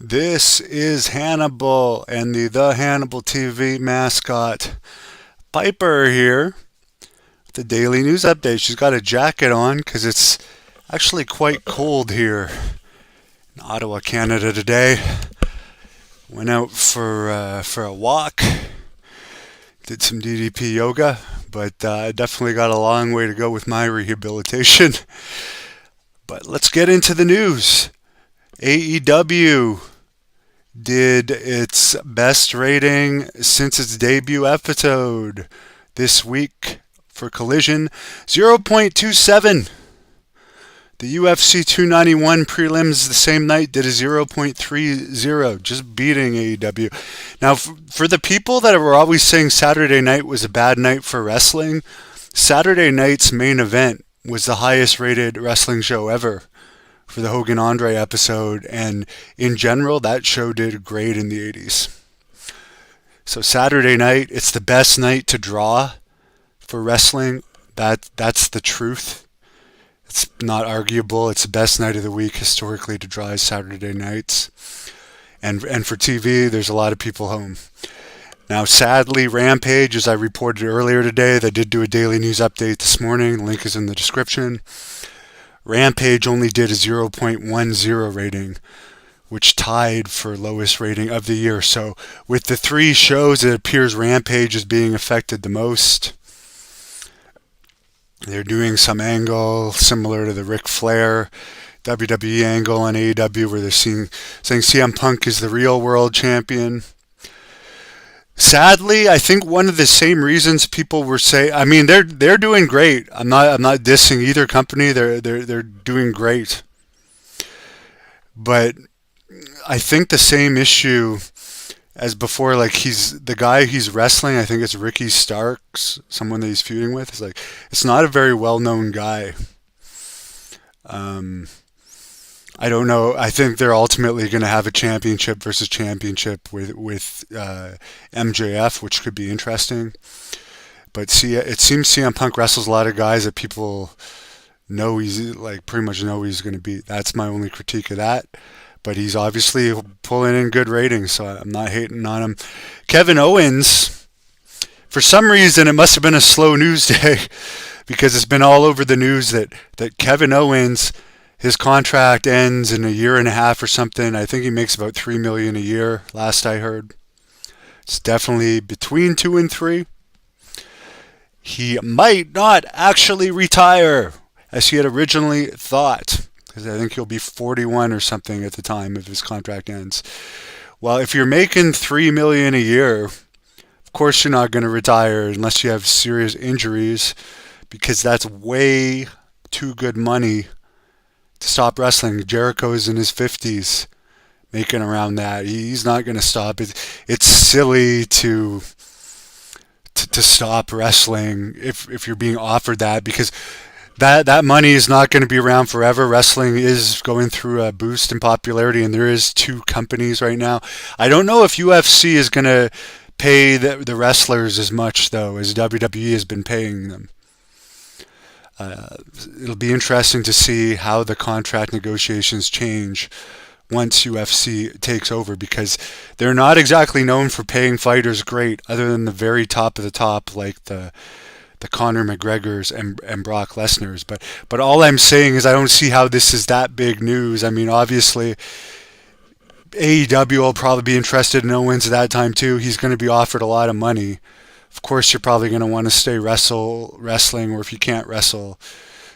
This is Hannibal and the Hannibal TV mascot Piper here with the daily news update. She's got a jacket on because it's actually quite cold here in Ottawa, Canada today. Went out for a walk, did some DDP yoga, but definitely got a long way to go with my rehabilitation. But let's get into the news. AEW did its best rating since its debut episode this week for Collision, 0.27. The UFC 291 prelims the same night did a 0.30, just beating AEW. Now, for the people that were always saying Saturday night was a bad night for wrestling, Saturday night's main event was the highest rated wrestling show ever for the Hogan Andre episode, and in general, that show did great in the 80s. So Saturday night, it's the best night to draw for wrestling. That's the truth. It's not arguable. It's the best night of the week historically to draw is Saturday nights. And for TV, there's a lot of people home. Now, sadly, Rampage, as I reported earlier today, they did do a daily news update this morning. The link is in the description. Rampage only did a 0.10 rating, which tied for lowest rating of the year. So with the three shows, it appears Rampage is being affected the most. They're doing some angle similar to the Ric Flair WWE angle on AEW where they're saying CM Punk is the real world champion. Sadly, I think one of the same reasons people were saying, I mean, they're doing great. I'm not dissing either company. They're doing great. But I think the same issue as before, like the guy he's wrestling, I think it's Ricky Starks, someone that he's feuding with. It's like it's not a very well-known guy. I don't know. I think they're ultimately going to have a championship versus championship with MJF, which could be interesting. But see, it seems CM Punk wrestles a lot of guys that people know pretty much know he's going to beat. That's my only critique of that. But he's obviously pulling in good ratings, so I'm not hating on him. Kevin Owens, for some reason, it must have been a slow news day because it's been all over the news that Kevin Owens, his contract ends in a year and a half or something. I think he makes about $3 million a year, last I heard. It's definitely between 2 and 3. He might not actually retire as he had originally thought, because I think he'll be 41 or something at the time if his contract ends. Well, if you're making $3 million a year, of course you're not going to retire unless you have serious injuries, because that's way too good money to stop wrestling. Jericho's in his 50s making around that. He's not going to stop. It's silly to stop wrestling if you're being offered that, because that money is not going to be around forever. Wrestling is going through a boost in popularity, and there is two companies right now. I don't know if UFC is going to pay the wrestlers as much, though, as WWE has been paying them. It'll be interesting to see how the contract negotiations change once UFC takes over, because they're not exactly known for paying fighters great, other than the very top of the top, like the Conor McGregors and Brock Lesnar's. But all I'm saying is I don't see how this is that big news. I mean, obviously, AEW will probably be interested in Owens at that time too. He's going to be offered a lot of money. Of course, you're probably going to want to stay wrestling, or if you can't wrestle,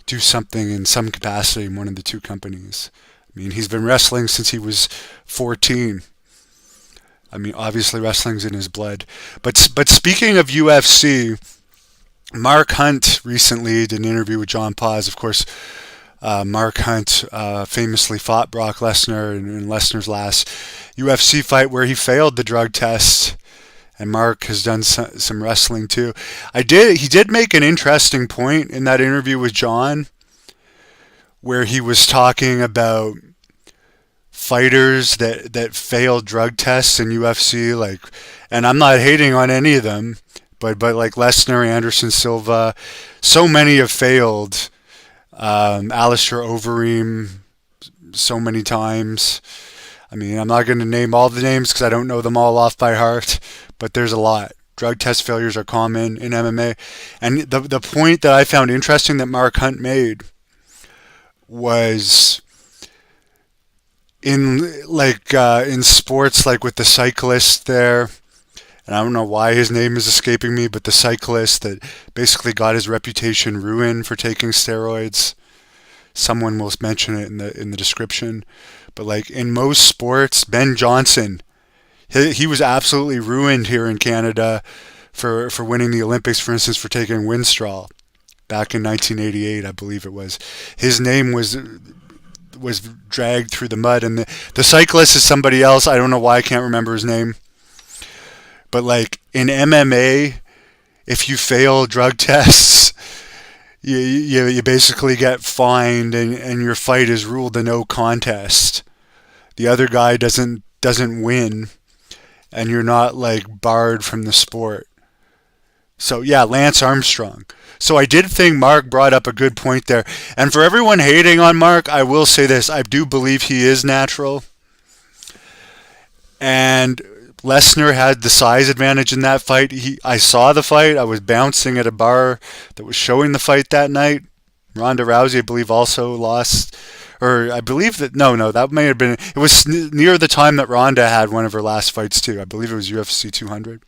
do something in some capacity in one of the two companies. I mean, he's been wrestling since he was 14. I mean, obviously wrestling's in his blood. But speaking of UFC, Mark Hunt recently did an interview with John Paz. Of course, Mark Hunt famously fought Brock Lesnar in Lesnar's last UFC fight where he failed the drug test. And Mark has done some wrestling too. He did make an interesting point in that interview with John, where he was talking about fighters that failed drug tests in UFC, and I'm not hating on any of them, but like Lesnar, Anderson Silva, so many have failed. Alistair Overeem, so many times. I mean, I'm not going to name all the names because I don't know them all off by heart, but there's a lot. Drug test failures are common in MMA. And the point that I found interesting that Mark Hunt made was in sports, like with the cyclist there, and I don't know why his name is escaping me, but the cyclist that basically got his reputation ruined for taking steroids. Someone will mention it in the description. But like in most sports, Ben Johnson, he was absolutely ruined here in Canada for winning the Olympics, for instance, for taking Winstrol back in 1988, I believe it was. His name was dragged through the mud, and the cyclist is somebody else. I don't know why I can't remember his name. But like in MMA, if you fail drug tests, you basically get fined, and your fight is ruled a no contest. The other guy doesn't win, and you're not like barred from the sport. So yeah, Lance Armstrong. So I did think Mark brought up a good point there. And for everyone hating on Mark, I will say this: I do believe he is natural. And Lesnar had the size advantage in that fight. I saw the fight. I was bouncing at a bar that was showing the fight that night. Ronda Rousey, I believe, also lost. Or I believe that may have been, it was near the time that Ronda had one of her last fights too. I believe it was UFC 200.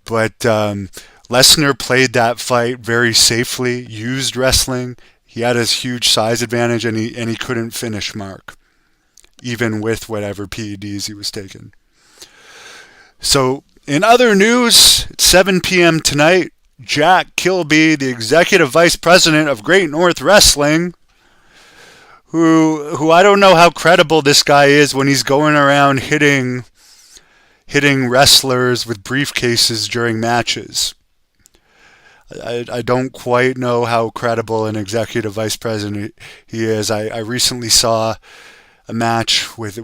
But Lesnar played that fight very safely, used wrestling. He had his huge size advantage, and he couldn't finish Mark, even with whatever PEDs he was taking. So, in other news, at 7 p.m. tonight, Jack Kilby, the executive vice president of Great North Wrestling, who I don't know how credible this guy is when he's going around hitting wrestlers with briefcases during matches. I don't quite know how credible an executive vice president he is. I recently saw a match with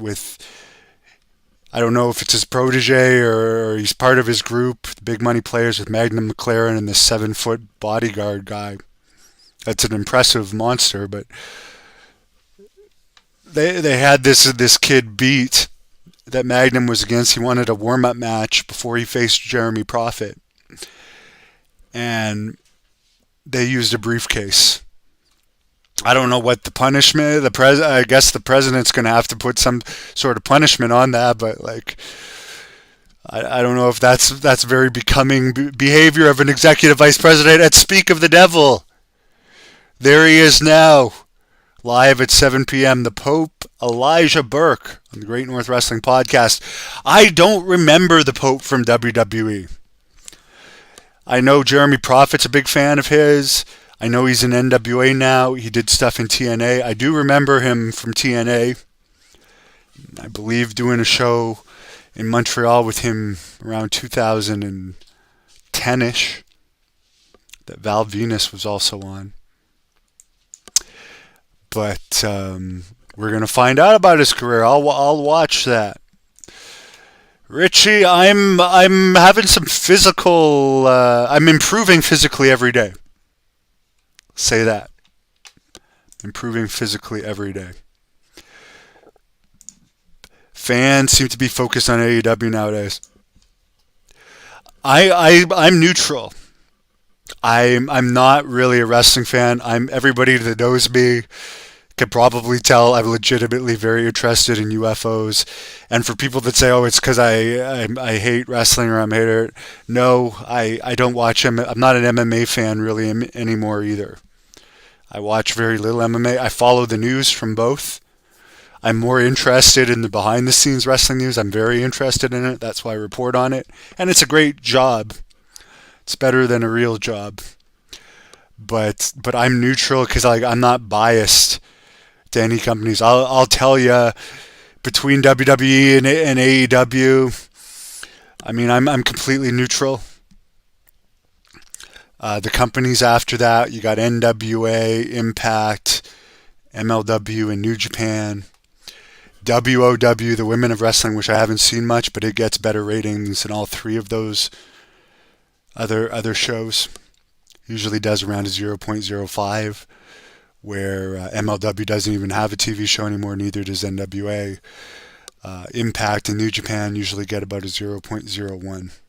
I don't know if it's his protege or he's part of his group, the Big Money Players, with Magnum McLaren and this 7-foot bodyguard guy. That's an impressive monster, but they had this kid beat that Magnum was against. He wanted a warm-up match before he faced Jeremy Prophet, and they used a briefcase. I don't know what the punishment. I guess the president's going to have to put some sort of punishment on that, but like, I don't know if that's very becoming behavior of an executive vice president. And speak of the devil, there he is now, live at 7 p.m. The Pope, Elijah Burke, on the Great North Wrestling Podcast. I don't remember the Pope from WWE. I know Jeremy Prophet's a big fan of his. I know he's in NWA now. He did stuff in TNA. I do remember him from TNA. I believe doing a show in Montreal with him around 2010-ish that Val Venus was also on. But we're going to find out about his career. I'll watch that. Richie, I'm having some physical... I'm improving physically every day. Say that. Improving physically every day. Fans seem to be focused on AEW nowadays. I'm neutral. I'm not really a wrestling fan. Everybody that knows me can probably tell I'm legitimately very interested in UFOs. And for people that say, oh, it's because I hate wrestling or I'm a hater, no, I don't watch them. I'm not an MMA fan really anymore either. I watch very little MMA. I follow the news from both. I'm more interested in the behind-the-scenes wrestling news. I'm very interested in it. That's why I report on it. And it's a great job. It's better than a real job. But I'm neutral because I'm not biased to any companies. I'll tell you, between WWE and AEW, I mean, I'm completely neutral. The companies after that, you got NWA, Impact, MLW, and New Japan. WOW, the Women of Wrestling, which I haven't seen much, but it gets better ratings than all three of those other shows. Usually does around a 0.05, where MLW doesn't even have a TV show anymore, neither does NWA. Impact and New Japan usually get about a 0.01.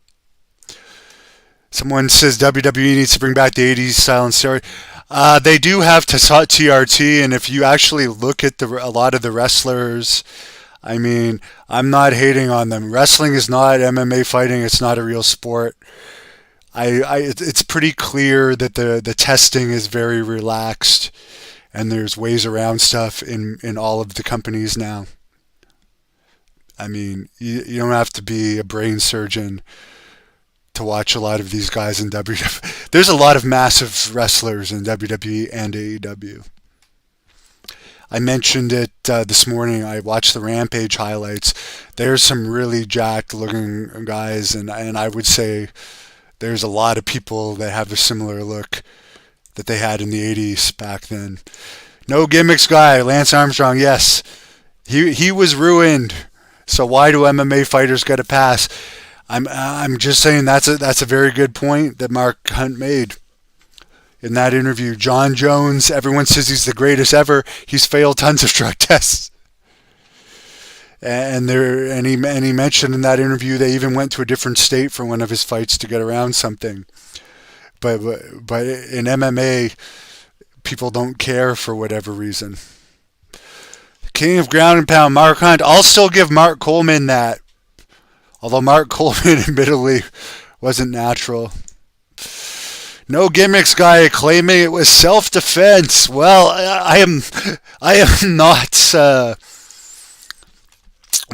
Someone says WWE needs to bring back the 80s style and steroid. They do have TRT, and if you actually look at a lot of the wrestlers, I mean, I'm not hating on them. Wrestling is not MMA fighting. It's not a real sport. It's pretty clear that the testing is very relaxed, and there's ways around stuff in all of the companies now. I mean, you don't have to be a brain surgeon to watch a lot of these guys in WWE. There's a lot of massive wrestlers in WWE and AEW. I mentioned it this morning. I watched the Rampage highlights. There's some really jacked looking guys, and I would say there's a lot of people that have a similar look that they had in the 80s back then. No gimmicks guy, Lance Armstrong, yes. He was ruined. So why do MMA fighters get a pass? I'm just saying that's a very good point that Mark Hunt made in that interview. John Jones, everyone says he's the greatest ever. He's failed tons of drug tests. And he mentioned in that interview they even went to a different state for one of his fights to get around something. But in MMA, people don't care for whatever reason. King of ground and pound, Mark Hunt. I'll still give Mark Coleman that. Although Mark Coleman admittedly wasn't natural. No gimmicks guy claiming it was self-defense. Well, I am not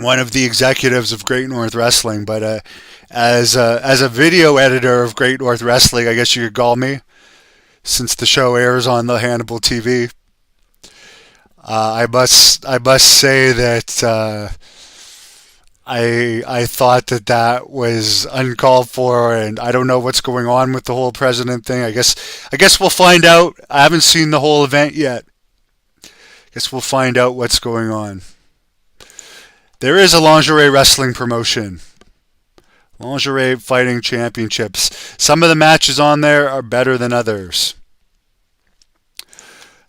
one of the executives of Great North Wrestling, but as a video editor of Great North Wrestling, I guess you could call me, since the show airs on the Hannibal TV. I must say that I thought that was uncalled for, and I don't know what's going on with the whole president thing. I guess we'll find out. I haven't seen the whole event yet. Guess we'll find out what's going on. There is a lingerie wrestling promotion. Lingerie Fighting Championships. Some of the matches on there are better than others.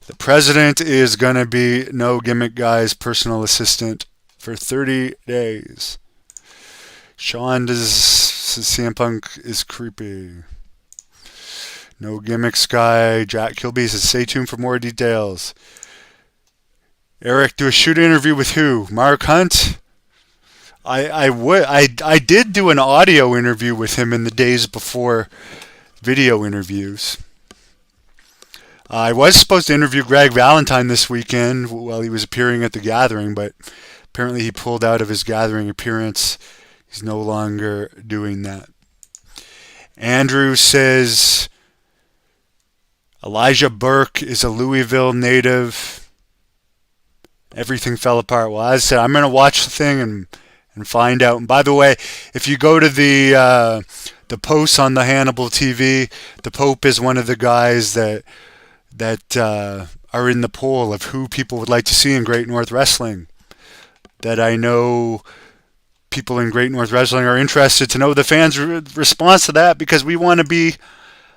The president is going to be No Gimmick Guy's personal assistant for 30 days. Sean says CM Punk is creepy. No Gimmicks Guy. Jack Kilby says stay tuned for more details. Eric, do a shoot interview with who? Mark Hunt? I did do an audio interview with him in the days before video interviews. I was supposed to interview Greg Valentine this weekend while he was appearing at the Gathering, but apparently he pulled out of his Gathering appearance. He's no longer doing that. Andrew says Elijah Burke is a Louisville native. Everything fell apart. Well, as I said, I'm going to watch the thing and find out. And by the way, if you go to the posts on the Hannibal TV, the Pope is one of the guys that are in the poll of who people would like to see in Great North Wrestling. That I know people in Great North Wrestling are interested to know the fans' response to that, because we want to be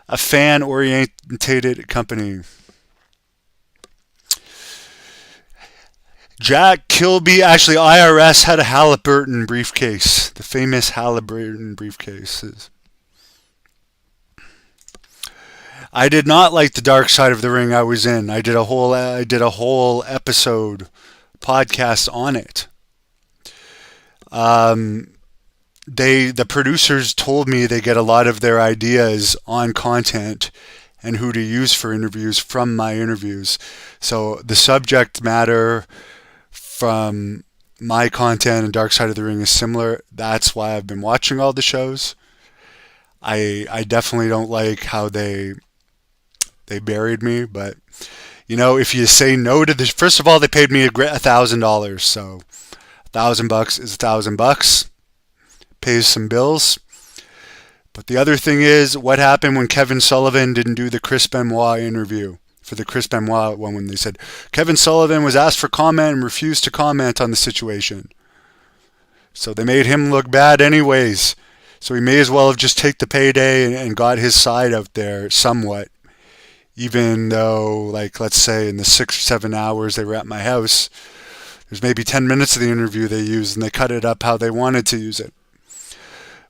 a fan-oriented company. Jack Kilby, actually IRS had a Halliburton briefcase, the famous Halliburton briefcases. I did not like the Dark Side of the Ring I was in. I did a whole episode podcast on it. The producers told me they get a lot of their ideas on content and who to use for interviews from my interviews. So the subject matter from my content and Dark Side of the Ring is similar. That's why I've been watching all the shows. I definitely don't like how they buried me, but you know, if you say no to this, first of all, they paid me $1,000, so $1,000 is $1,000. Pays some bills. But the other thing is, what happened when Kevin Sullivan didn't do the Chris Benoit interview? For the Chris Benoit one, when they said Kevin Sullivan was asked for comment and refused to comment on the situation. So they made him look bad anyways. So he may as well have just taken the payday and got his side out there somewhat. Even though, like, let's say in the 6 or 7 hours they were at my house, There's maybe 10 minutes of the interview they used, and they cut it up how they wanted to use it.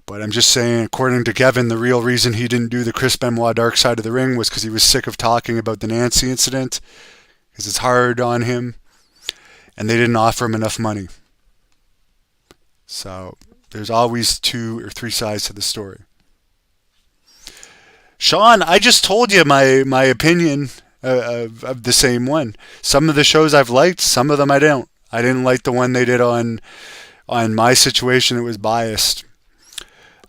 But I'm just saying, according to Kevin, the real reason he didn't do the Chris Benoit Dark Side of the Ring was because he was sick of talking about the Nancy incident, because it's hard on him, and they didn't offer him enough money. So there's always 2 or 3 sides to the story. Sean, I just told you my opinion of the same one. Some of the shows I've liked, some of them I don't. I didn't like the one they did on My Situation. It was biased.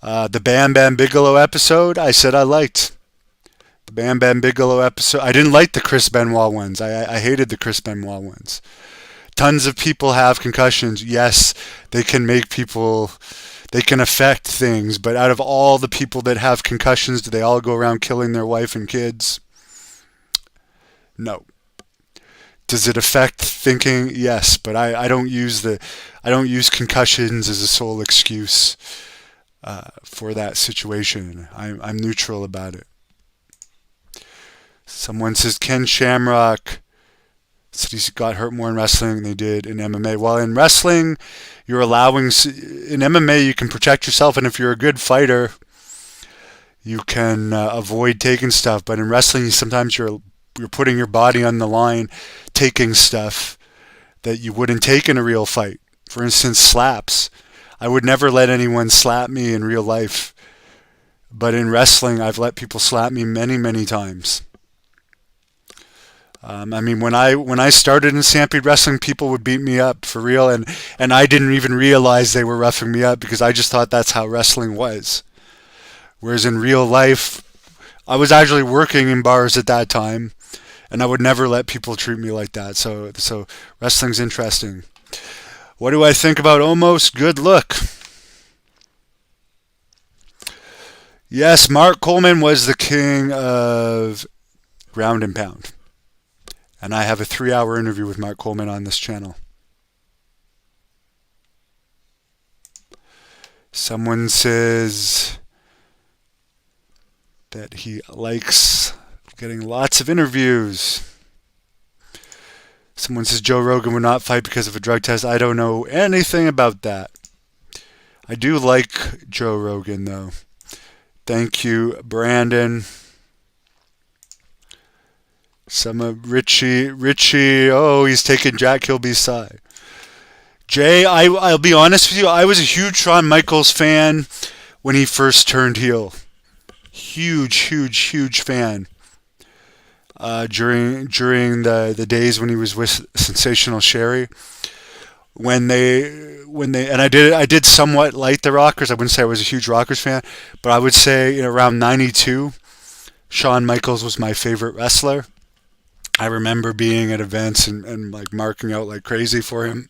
The Bam Bam Bigelow episode, I said I liked. The Bam Bam Bigelow episode, I didn't like the Chris Benoit ones. I hated the Chris Benoit ones. Tons of people have concussions. Yes, they can make people, they can affect things, but out of all the people that have concussions, do they all go around killing their wife and kids? No. Does it affect thinking? Yes, but I don't use concussions as a sole excuse for that situation. I'm neutral about it. Someone says Ken Shamrock said he got hurt more in wrestling than they did in MMA. Well, in wrestling, you're allowing, in MMA you can protect yourself, and if you're a good fighter, you can avoid taking stuff. But in wrestling, sometimes you're putting your body on the line, taking stuff that you wouldn't take in a real fight. For instance, slaps. I would never let anyone slap me in real life, but in wrestling, I've let people slap me many, many times. I mean, when I started in Stampede Wrestling, people would beat me up for real, and I didn't even realize they were roughing me up because I just thought that's how wrestling was. Whereas in real life, I was actually working in bars at that time, and I would never let people treat me like that. So wrestling's interesting. What do I think about Omos? Good look. Yes, Mark Coleman was the king of ground and pound. And I have a 3-hour interview with Mark Coleman on this channel. Someone says that he likes getting lots of interviews. Someone says Joe Rogan would not fight because of a drug test. I don't know anything about that. I do like Joe Rogan, though. Thank you, Brandon. Some of Richie, oh, he's taking Jack Kilby's side. Jay, I'll be honest with you, I was a huge Shawn Michaels fan when he first turned heel. Huge fan. During the days when he was with Sensational Sherry, and I did somewhat like the Rockers. I wouldn't say I was a huge Rockers fan, but I would say around '92, Shawn Michaels was my favorite wrestler. I remember being at events and like marking out like crazy for him.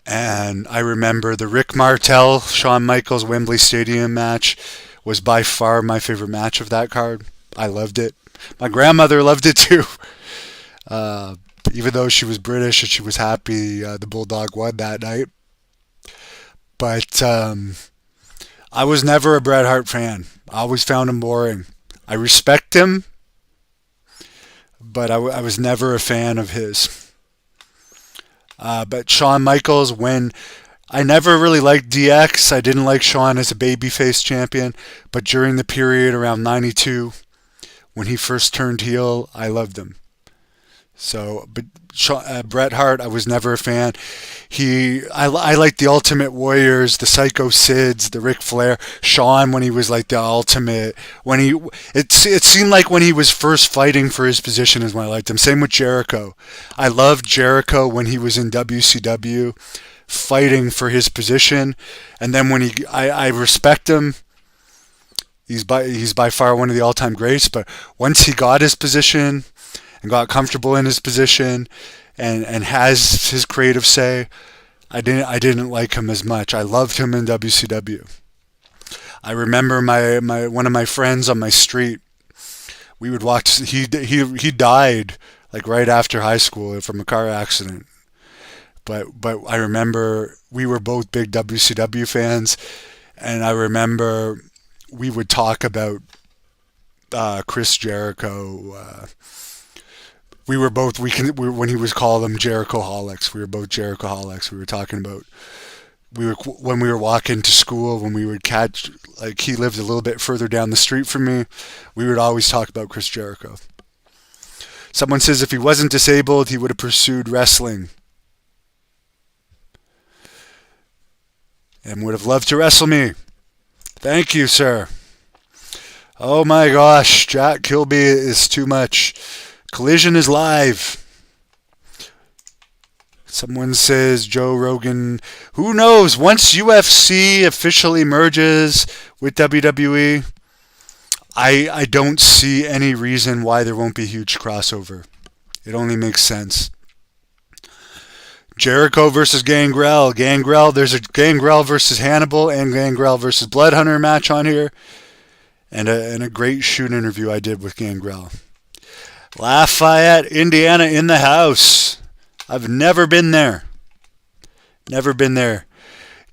And I remember the Rick Martel Shawn Michaels Wembley Stadium match was by far my favorite match of that card. I loved it. My grandmother loved it too. Even though she was British and she was happy the Bulldog won that night. But I was never a Bret Hart fan. I always found him boring. I respect him, but I was never a fan of his. But Shawn Michaels, when I never really liked DX, I didn't like Shawn as a babyface champion, but during the period around '92, when he first turned heel, I loved him. So, but Bret Hart, I was never a fan. I liked the Ultimate Warriors, the Psycho Sids, the Ric Flair. Shawn, when he was like the ultimate, it seemed like when he was first fighting for his position is when I liked him. Same with Jericho. I loved Jericho when he was in WCW, fighting for his position, and then when I respect him. He's by far one of the all-time greats, but once he got his position and got comfortable in his position and has his creative say, I didn't like him as much. I loved him in WCW. I remember my one of my friends on my street, we would watch, he died like right after high school from a car accident. But I remember we were both big WCW fans, and I remember we would talk about Chris Jericho we were both when he was calling them Jericho-holics. We were both Jericho-holics. We were talking about when we were walking to school, when we would catch, like, he lived a little bit further down the street from me, we would always talk about Chris Jericho. Someone says if he wasn't disabled, he would have pursued wrestling and would have loved to wrestle me. Thank you, sir. Oh my gosh, Jack Kilby is too much. Collision is live. Someone says Joe Rogan. Who knows? Once UFC officially merges with WWE, I don't see any reason why there won't be huge crossover. It only makes sense. Jericho versus Gangrel. There's a Gangrel versus Hannibal and Gangrel versus Bloodhunter match on here. And a great shoot interview I did with Gangrel. Lafayette, Indiana in the house. I've never been there. Never been there.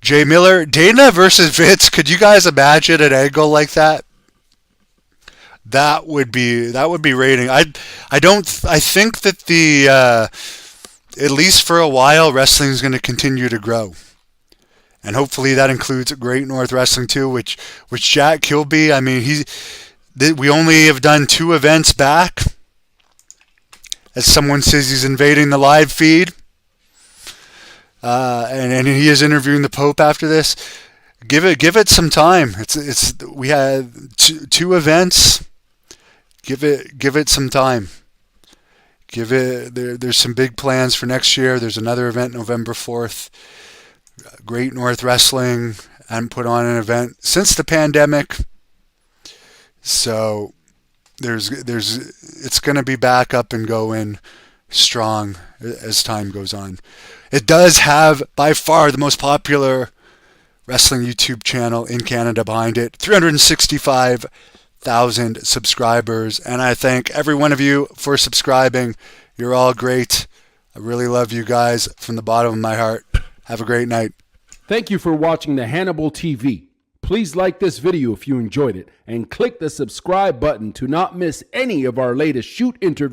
Jay Miller, Dana versus Vince. Could you guys imagine an angle like that? That would be rating. I think that at least for a while, wrestling is going to continue to grow. And hopefully that includes Great North Wrestling too, which Jack Kilby, I mean, we only have done 2 events back. As someone says, he's invading the live feed. And he is interviewing the Pope after this. Give it some time. We had 2 events. Give it some time. There's some big plans for next year. There's another event November 4th. Great North Wrestling. I haven't put on an event since the pandemic. So it's going to be back up and going strong as time goes on. It does have by far the most popular wrestling YouTube channel in Canada behind it. 365,000 subscribers. And I thank every one of you for subscribing. You're all great. I really love you guys from the bottom of my heart. Have a great night. Thank you for watching the Hannibal TV. Please like this video if you enjoyed it and click the subscribe button to not miss any of our latest shoot interviews.